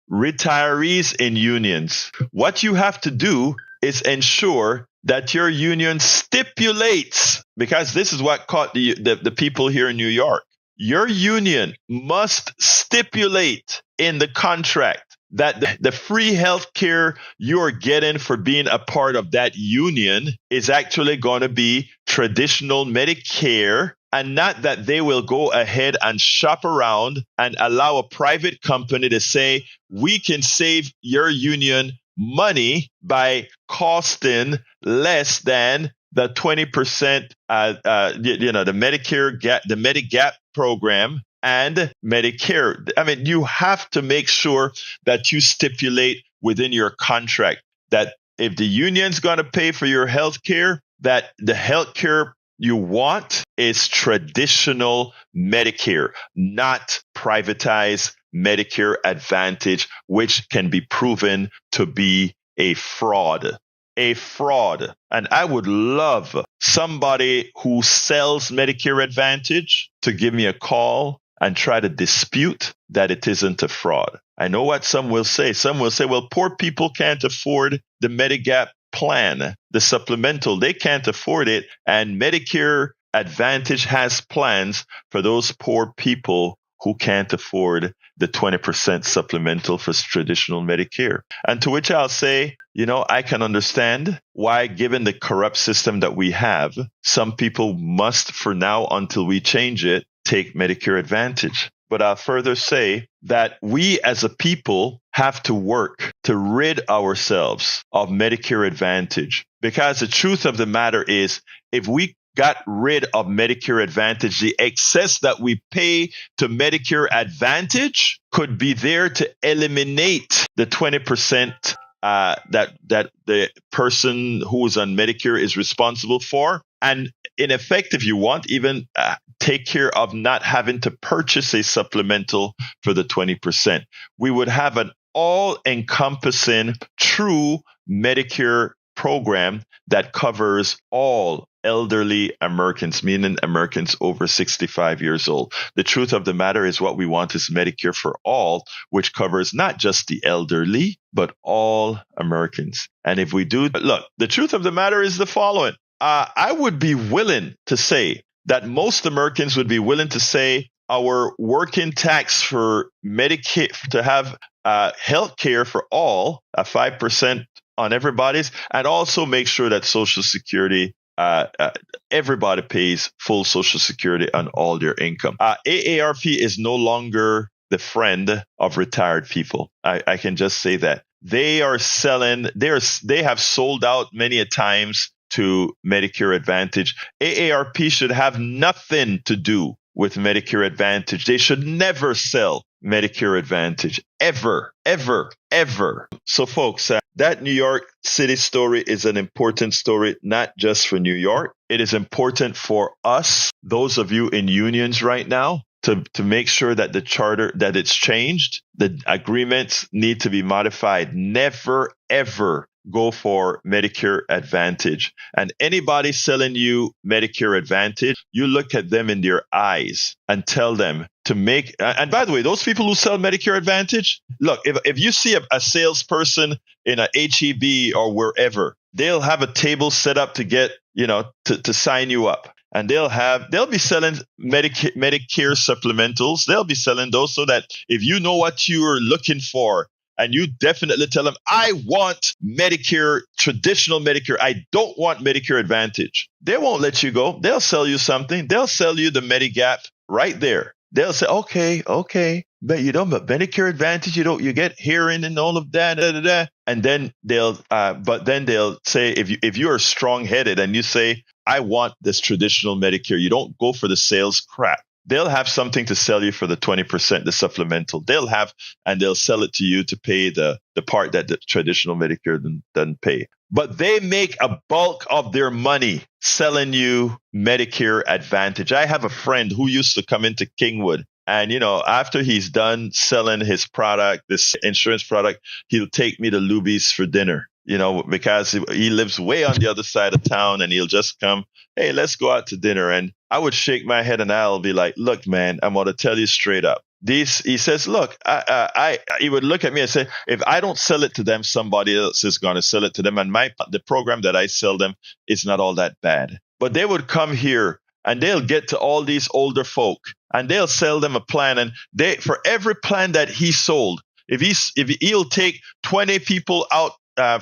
S1: what you have to do is ensure that your union stipulates, because this is what caught the people here in New York. Your union must stipulate in the contract that the free health care you're getting for being a part of that union is actually going to be traditional Medicare and not that they will go ahead and shop around and allow a private company to say, we can save your union money by costing less than the 20%, the Medicare the Medigap program and Medicare. I mean, you have to make sure that you stipulate within your contract that if the union's going to pay for your health care, that the health care you want is traditional Medicare, not privatized Medicare Advantage, which can be proven to be a fraud. A fraud. And I would love somebody who sells Medicare Advantage to give me a call and try to dispute that it isn't a fraud. I know what some will say. Some will say, well, poor people can't afford the Medigap plan, the supplemental. They can't afford it. And Medicare Advantage has plans for those poor people who can't afford the 20% supplemental for traditional Medicare. And to which I'll say, I can understand why, given the corrupt system that we have, some people must, for now, until we change it, take Medicare Advantage. But I'll further say that we as a people have to work to rid ourselves of Medicare Advantage. Because the truth of the matter is, if we got rid of Medicare Advantage, the excess that we pay to Medicare Advantage could be there to eliminate the 20% that the person who is on Medicare is responsible for. And in effect, if you want, even take care of not having to purchase a supplemental for the 20%. We would have an all-encompassing, true Medicare program that covers all elderly Americans, meaning Americans over 65 years old. The truth of the matter is what we want is Medicare for all, which covers not just the elderly, but all Americans. And if we do, look, the truth of the matter is the following. I would be willing to say that most Americans would be willing to say our working tax for Medicare, to have health care for all, 5% on everybody's, and also make sure that Social Security, everybody pays full Social Security on all their income. AARP is no longer the friend of retired people. I can just say that. They are selling, they have sold out many a times to Medicare Advantage. AARP should have nothing to do with Medicare Advantage. They should never sell Medicare Advantage. Ever, ever, ever. So folks, that New York City story is an important story, not just for New York. It is important for us, those of you in unions right now, to make sure that the charter, that it's changed. The agreements need to be modified. Never, ever go for Medicare Advantage. And anybody selling you Medicare Advantage, you look at them in their eyes and tell them to make, and by the way, those people who sell Medicare Advantage, look, if you see a salesperson in a HEB or wherever, they'll have a table set up to get, to sign you up. And they'll be selling Medicare supplementals. They'll be selling those so that if you know what you're looking for, and you definitely tell them, I want Medicare, traditional Medicare. I don't want Medicare Advantage. They won't let you go. They'll sell you something. They'll sell you the Medigap right there. They'll say, okay, but but Medicare Advantage, you get hearing and all of that, and then they'll say, if you are strong-headed and you say, I want this traditional Medicare, you don't go for the sales crap. They'll have something to sell you for the 20%, the supplemental. And they'll sell it to you to pay the part that the traditional Medicare doesn't pay. But they make a bulk of their money selling you Medicare Advantage. I have a friend who used to come into Kingwood, and after he's done selling his product, this insurance product, he'll take me to Luby's for dinner. Because he lives way on the other side of town, and he'll just come, hey, let's go out to dinner. And I would shake my head and I'll be like, look, man, I'm going to tell you straight up. He says, look, he would look at me and say, if I don't sell it to them, somebody else is going to sell it to them. And the program that I sell them is not all that bad. But they would come here and they'll get to all these older folk and they'll sell them a plan. And for every plan that he sold, if he'll take 20 people out,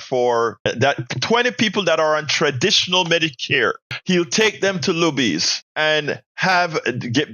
S1: for that 20 people that are on traditional Medicare, He'll take them to Luby's and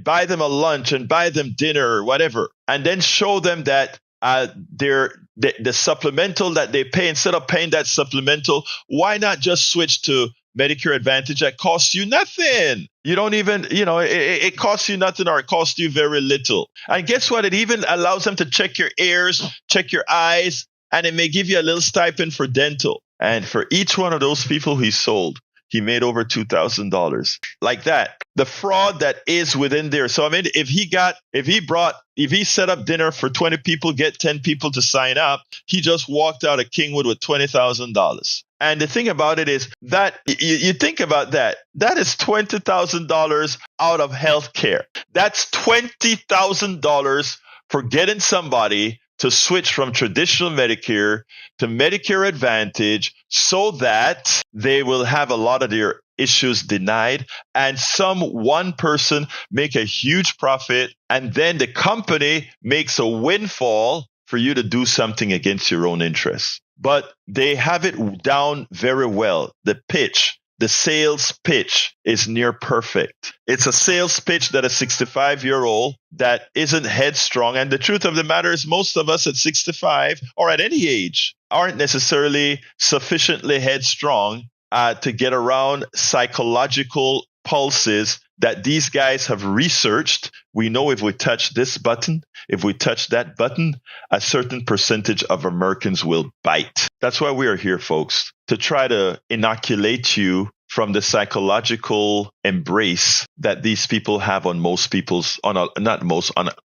S1: buy them a lunch and buy them dinner or whatever, and then show them that the supplemental that they pay, instead of paying that supplemental, why not just switch to Medicare Advantage that costs you nothing? You don't even, it costs you nothing, or it costs you very little. And guess what? It even allows them to check your ears, check your eyes, and it may give you a little stipend for dental. And for each one of those people he sold, he made over $2,000. Like that. The fraud that is within there. So I mean, if he set up dinner for 20 people, get 10 people to sign up, he just walked out of Kingwood with $20,000. And the thing about it is that you think about that. That is $20,000 out of healthcare. That's $20,000 for getting somebody to switch from traditional Medicare to Medicare Advantage so that they will have a lot of their issues denied, and one person make a huge profit, and then the company makes a windfall for you to do something against your own interests. But they have it down very well. The sales pitch is near perfect. It's a sales pitch that a 65-year-old that isn't headstrong. And the truth of the matter is, most of us at 65 or at any age aren't necessarily sufficiently headstrong to get around psychological pulses that these guys have researched. We know if we touch this button, if we touch that button, a certain percentage of Americans will bite. That's why we are here, folks, to try to inoculate you from the psychological embrace that these people have on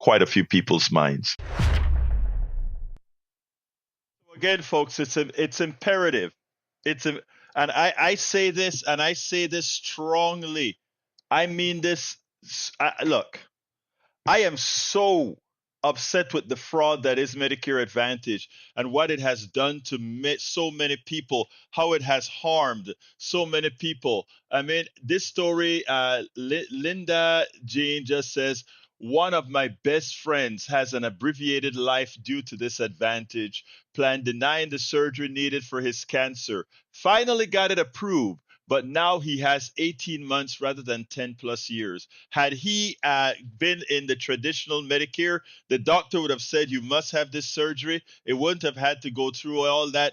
S1: quite a few people's minds. Again, folks, it's imperative. And I say this, and I say this strongly. I mean this. Look, I am so upset with the fraud that is Medicare Advantage and what it has done to so many people, how it has harmed so many people. I mean, this story, Linda Jean just says, one of my best friends has an abbreviated life due to this advantage plan, denying the surgery needed for his cancer. Finally got it approved, but now he has 18 months rather than 10 plus years. Had he been in the traditional Medicare, the doctor would have said, you must have this surgery. It wouldn't have had to go through all that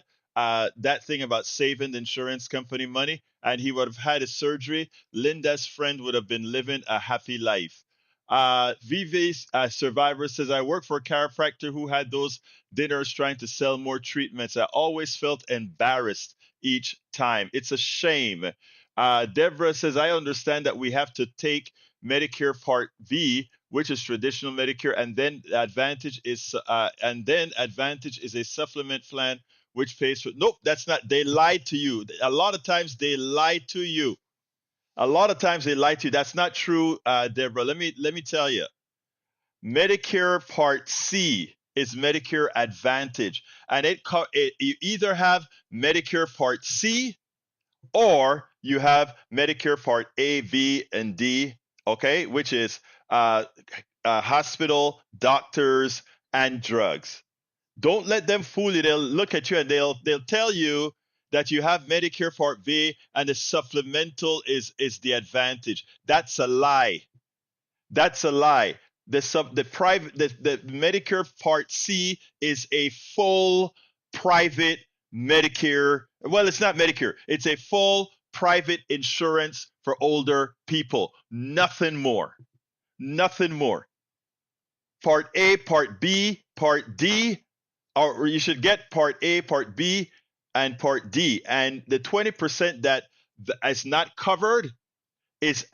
S1: thing about saving the insurance company money, and he would have had his surgery. Linda's friend would have been living a happy life. Vive's survivor says, I work for a chiropractor who had those dinners trying to sell more treatments. I always felt embarrassed each time. It's a shame. Deborah says, I understand that we have to take Medicare Part B, which is traditional Medicare, and then Advantage is a supplement plan which pays for. Nope, that's not. They lied to you. A lot of times they lie to you. That's not true, Deborah. Let me tell you. Medicare Part C is Medicare Advantage, and you either have Medicare Part C or you have Medicare Part A, B, and D. Okay, which is hospital, doctors, and drugs. Don't let them fool you. They'll look at you and they'll tell you that you have Medicare Part B and the supplemental is the advantage. That's a lie. That's a lie. The Medicare Part C is a full private Medicare. Well, it's not Medicare. It's a full private insurance for older people. Nothing more. Nothing more. Part A, Part B, Part D, or you should get Part A, Part B, and Part D. And the 20% that is not covered is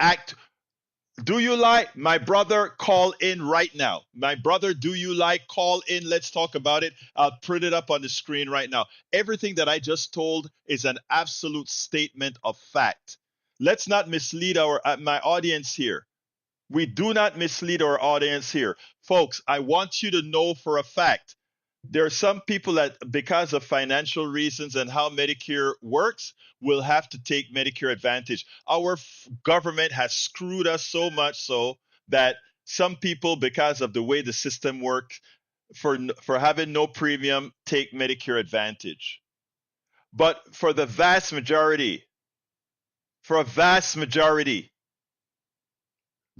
S1: do you lie? My brother, call in right now. My brother, do you lie? Call in. Let's talk about it. I'll print it up on the screen right now. Everything that I just told is an absolute statement of fact. Let's not mislead my audience here. We do not mislead our audience here. Folks, I want you to know for a fact, there are some people that, because of financial reasons and how Medicare works, will have to take Medicare Advantage. Our government has screwed us so much so that some people, because of the way the system works, for having no premium, take Medicare Advantage. But for the vast majority, for a vast majority.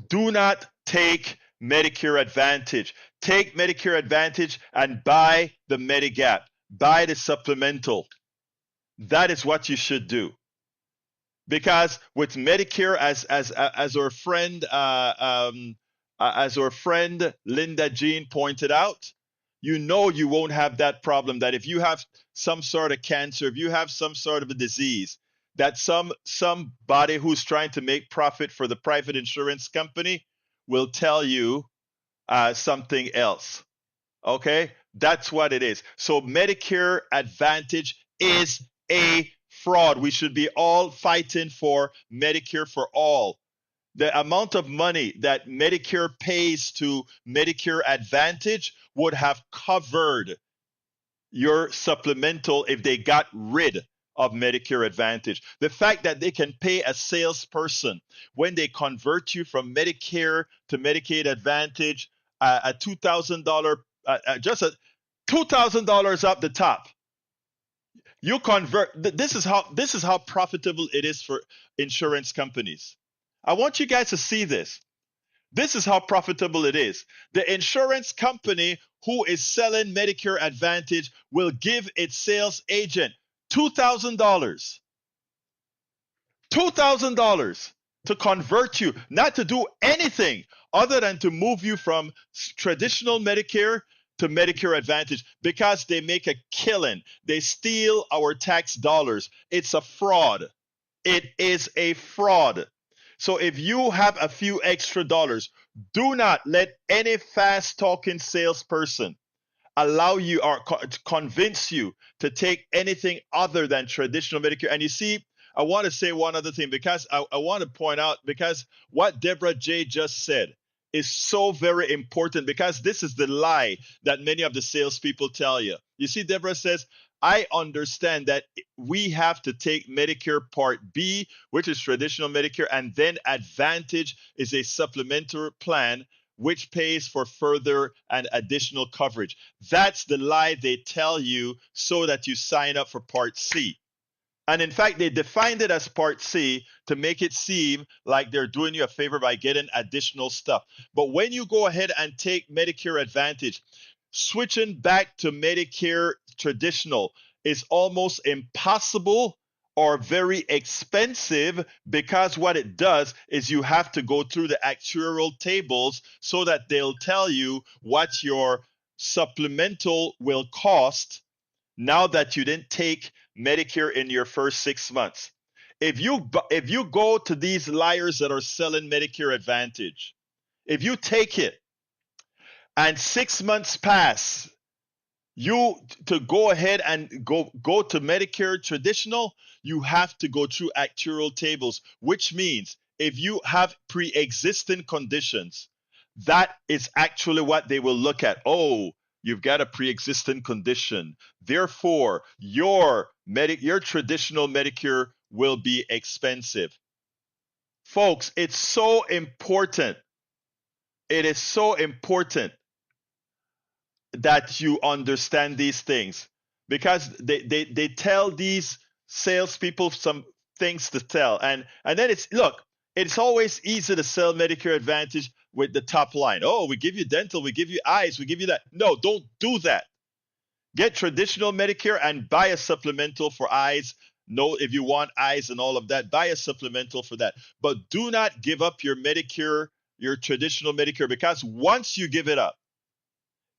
S1: Do not take Medicare Advantage. Take Medicare Advantage and buy the Medigap. Buy the supplemental. That is what you should do. Because with Medicare, as our friend Linda Jean pointed out, you know you won't have that problem. That if you have some sort of cancer, if you have some sort of a disease, that somebody who's trying to make profit for the private insurance company will tell you something else. Okay, that's what it is. So Medicare Advantage is a fraud. We should be all fighting for Medicare for all. The amount of money that Medicare pays to Medicare Advantage would have covered your supplemental if they got rid of Medicare Advantage. The fact that they can pay a salesperson when they convert you from Medicare to Medicaid Advantage a $2,000, just a $2,000 up the top. You convert. This is how profitable it is for insurance companies. I want you guys to see this. This is how profitable it is. The insurance company who is selling Medicare Advantage will give its sales agent $2,000. $2,000 to convert you, not to do anything other than to move you from traditional Medicare to Medicare Advantage because they make a killing. They steal our tax dollars. It's a fraud. It is a fraud. So if you have a few extra dollars, do not let any fast talking salesperson allow you or convince you to take anything other than traditional Medicare. And you see, I want to say one other thing because I want to point out because what Deborah J just said is so very important because this is the lie that many of the salespeople tell you. You see, Deborah says, I understand that we have to take Medicare Part B, which is traditional Medicare, and then Advantage is a supplementary plan which pays for further and additional coverage. That's the lie they tell you so that you sign up for Part C. And in fact, they defined it as Part C to make it seem like they're doing you a favor by getting additional stuff. But when you go ahead and take Medicare Advantage, switching back to Medicare traditional is almost impossible or very expensive because what it does is you have to go through the actuarial tables so that they'll tell you what your supplemental will cost now that you didn't take Medicare in your first 6 months. If you go to these liars that are selling Medicare Advantage, if you take it and 6 months pass, you to go ahead and go to Medicare traditional, you have to go through actuarial tables, which means if you have pre-existing conditions, that is actually what they will look at. Oh, you've got a pre-existing condition. Therefore, your traditional Medicare will be expensive. Folks, it's so important. It is so important that you understand these things because they tell these salespeople some things to tell. And then it's always easy to sell Medicare Advantage with the top line. Oh, we give you dental, we give you eyes, we give you that. No, don't do that. Get traditional Medicare and buy a supplemental for eyes. No, if you want eyes and all of that, buy a supplemental for that. But do not give up your Medicare, your traditional Medicare, because once you give it up,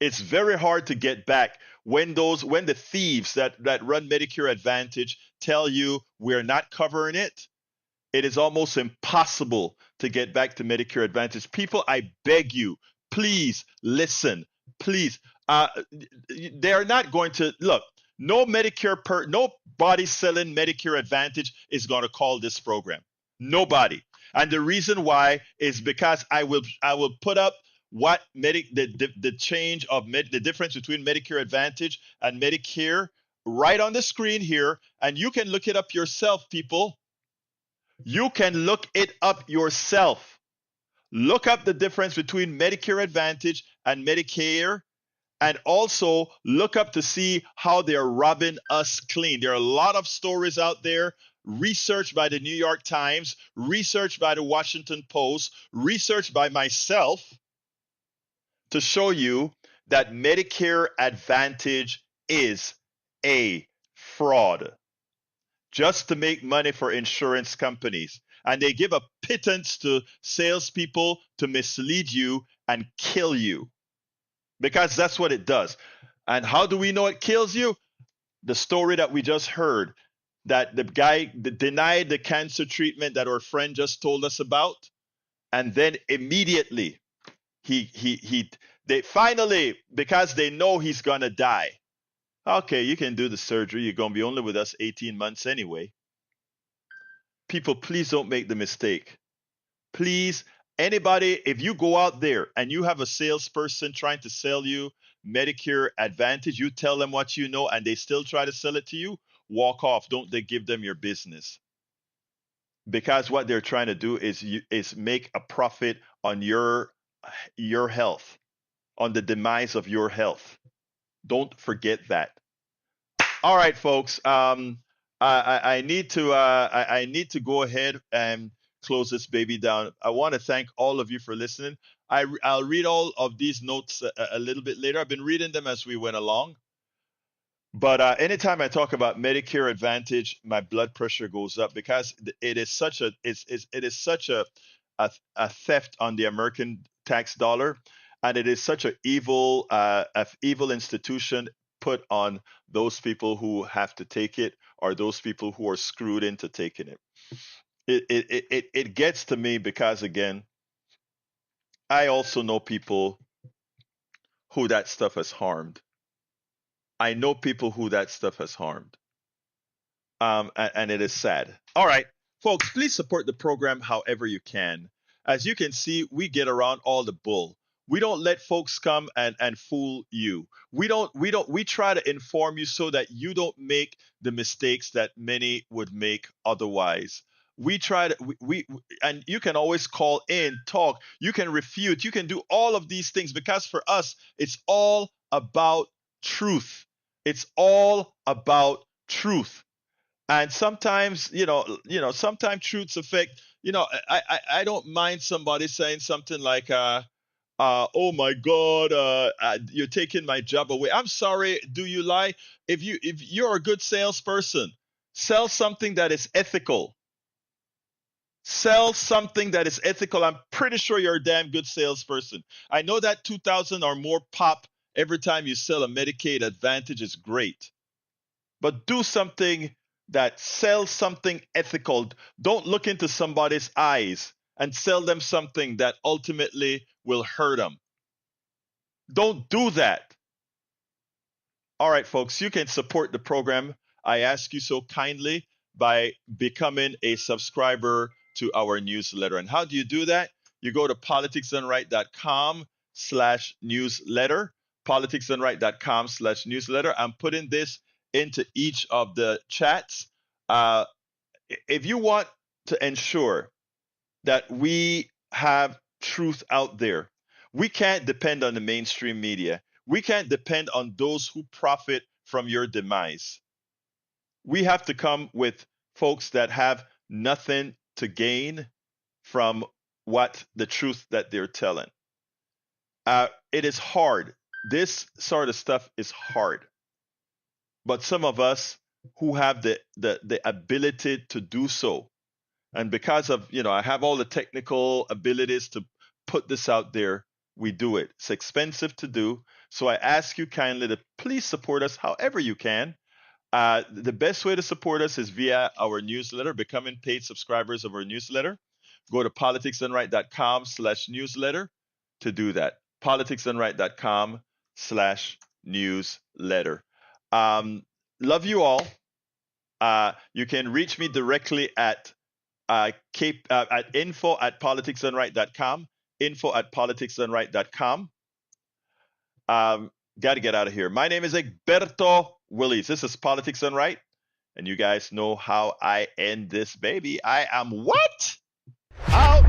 S1: it's very hard to get back when the thieves that run Medicare Advantage tell you we're not covering it. It is almost impossible to get back to Medicare Advantage. People, I beg you, please listen. Please, they are not going to look. Nobody selling Medicare Advantage is going to call this program. Nobody. And the reason why is because I will put up what the change of the difference between Medicare Advantage and Medicare right on the screen here, and you can look it up yourself, people. You can look it up yourself. Look up the difference between Medicare Advantage and Medicare, and also look up to see how they're robbing us clean. There are a lot of stories out there research by the New York Times, research by the Washington Post, research by myself to show you that Medicare Advantage is a fraud just to make money for insurance companies. And they give a pittance to salespeople to mislead you and kill you because that's what it does. And how do we know it kills you? The story that we just heard, that the guy denied the cancer treatment that our friend just told us about, and then immediately they finally, because they know he's gonna die. Okay, you can do the surgery. You're gonna be only with us 18 months anyway. People, please don't make the mistake. Please, anybody, if you go out there and you have a salesperson trying to sell you Medicare Advantage, you tell them what you know and they still try to sell it to you, walk off. Don't they give them your business. Because what they're trying to do is make a profit on your health, on the demise of your health. Don't forget that. All right, folks. I need to I need to go ahead and close this baby down. I want to thank all of you for listening. I'll read all of these notes a little bit later. I've been reading them as we went along. But anytime I talk about Medicare Advantage, my blood pressure goes up because it is such a theft on the American tax dollar, and it is such an evil institution put on those people who have to take it or those people who are screwed into taking it. It gets to me because again, I also know people who that stuff has harmed. I know people who that stuff has harmed. And it is sad. All right, folks, please support the program however you can. As you can see, we get around all the bull. We don't let folks come and fool you. We try to inform you so that you don't make the mistakes that many would make otherwise. We try to and you can always call in, talk, you can refute, you can do all of these things because for us it's all about truth. It's all about truth. And sometimes, sometimes truths affect, I don't mind somebody saying something like, oh my God, you're taking my job away. I'm sorry, do you lie? If you're a good salesperson, sell something that is ethical. Sell something that is ethical. I'm pretty sure you're a damn good salesperson. I know that 2,000 or more pop every time you sell a Medicaid Advantage is great. But do something that sells something ethical. Don't look into somebody's eyes and sell them something that ultimately will hurt them. Don't do that. All right, folks, you can support the program. I ask you so kindly by becoming a subscriber to our newsletter. And how do you do that? You go to politicsdoneright.com/newsletter, politicsdoneright.com/newsletter. I'm putting this into each of the chats. If you want to ensure that we have truth out there, we can't depend on the mainstream media. We can't depend on those who profit from your demise. We have to come with folks that have nothing to gain from what the truth that they're telling. It is hard. This sort of stuff is hard. But some of us who have the ability to do so, and because of, I have all the technical abilities to put this out there, we do it. It's expensive to do. So I ask you kindly to please support us however you can. The best way to support us is via our newsletter, becoming paid subscribers of our newsletter. Go to politicsdoneright.com/newsletter to do that. politicsdoneright.com/newsletter. Love you all. You can reach me directly at info@politicsdoneright.com, info@politicsdoneright.com. Got to get out of here. My name is Egberto Willies. This is Politics Done Right. And you guys know how I end this baby. I am what? Out.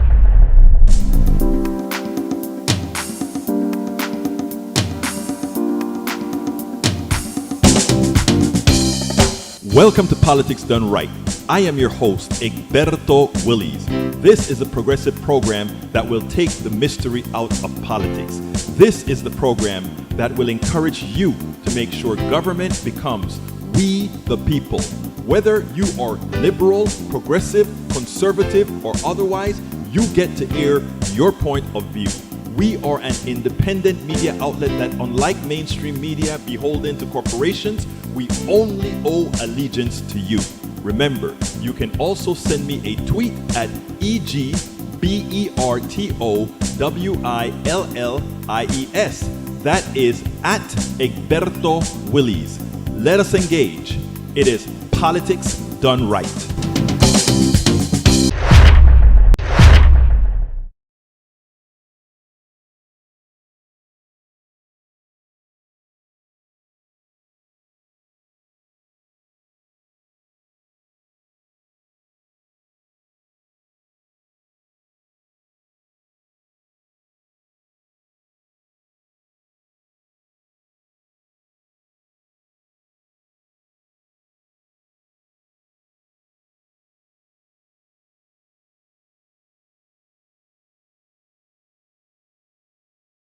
S3: Welcome to Politics Done Right, I am your host, Egberto Willies. This is a progressive program that will take the mystery out of politics. This is the program that will encourage you to make sure government becomes we the people. Whether you are liberal, progressive, conservative, or otherwise, you get to air your point of view. We are an independent media outlet that, unlike mainstream media beholden to corporations, we only owe allegiance to you. Remember, you can also send me a tweet at EGBERTOWILLIES. That is at Egberto Willies. Let us engage. It is politics done right.